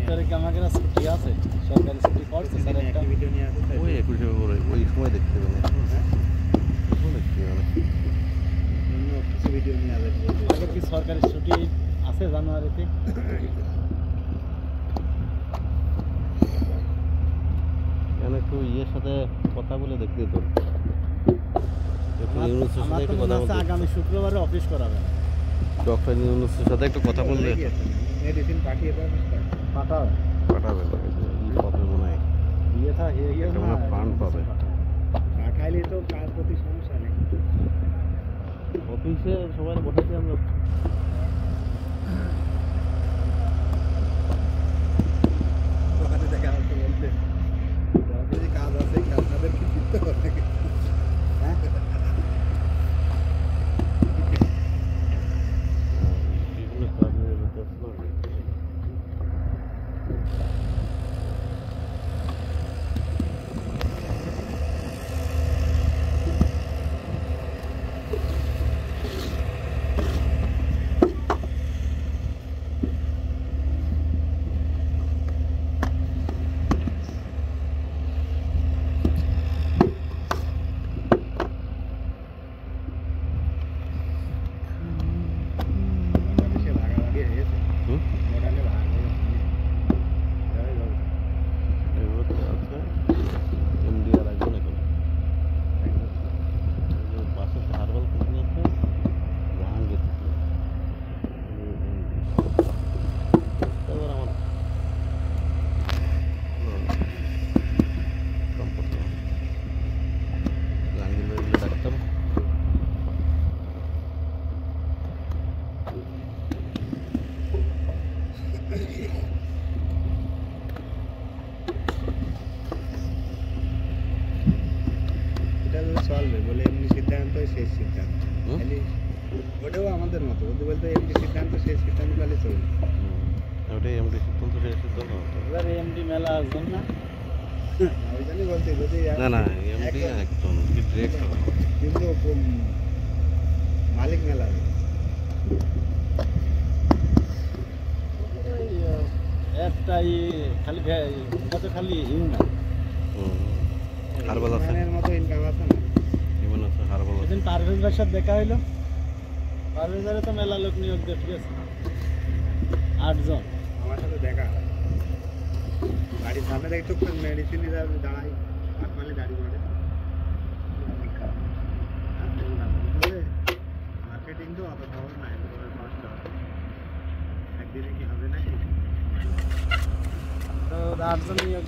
ভিতরে কি আমাদের ছুটি আছে, সরকারি ছুটি করছে স্যার একটা ভিডিও নিয়ে আসছে ওই 21 করে ওই সময় দেখতে পেলে দেখতে পেলে কিছু ভিডিও নিয়ে আসবে আগে কি সরকারি ছুটি আছে জানুয়ারিতে? একটু ইয়ের সাথে কথা বলে দেখতে তো আমার তো মনে আছে আগামী শুক্রবারে অফিস করাবে ডক্টর ইউনুসের সাথে একটু কথা বললে মেডিসিন পাঠিয়ে পাঠাবে পাঠাবে ই পাবে মনে হয় ইয়ে একটা মনে হয় ফান্ড পাবে পাঠাইলে তো কার প্রতি সমস্যা নেই অফিসে সবাই বসেছি আমরা ওখানে দেখা যাচ্ছে বলতে যদি কাজ আছে আপনাদের কি করতে হবে হ্যাঁ বিভিন্ন কাজে ব্যস্ত চলবে বলে এমনি সিদ্ধান্তই শেষ সিদ্ধান্ত ওটাও আমাদের মতো বলতে এমনি সিদ্ধান্ত শেষ সিদ্ধান্ত কালে চলবে ওটাই এমডি সিদ্ধান্ত শেষ সিদ্ধান্ত এবার এমডি মেলা আসবেন না ওই জন্যই বলতে যদি না এমডি একদম ডিরেক্ট কিন্তু মালিক মেলা একটাই খালি খালি হিউম্যান হারবাল আছে মতো ইনকাম আছে না জীবন আছে হারবাল আছে সেদিন পারভেজ ভাইয়ের সাথে দেখা হইলো পারভেজ ভাইয়ের তো মেলা লোক নিয়োগ দিয়ে ঠিক আছে 8 জন আমার সাথে দেখা গাড়ির সামনে একটু মেডিসিন দাঁড়াই হাত মারলে গাড়ি মারে মার্কেটিং তো অত খবর নাই কষ্ট একদিনে কি হবে নাকি তো 8 জন নিয়োগ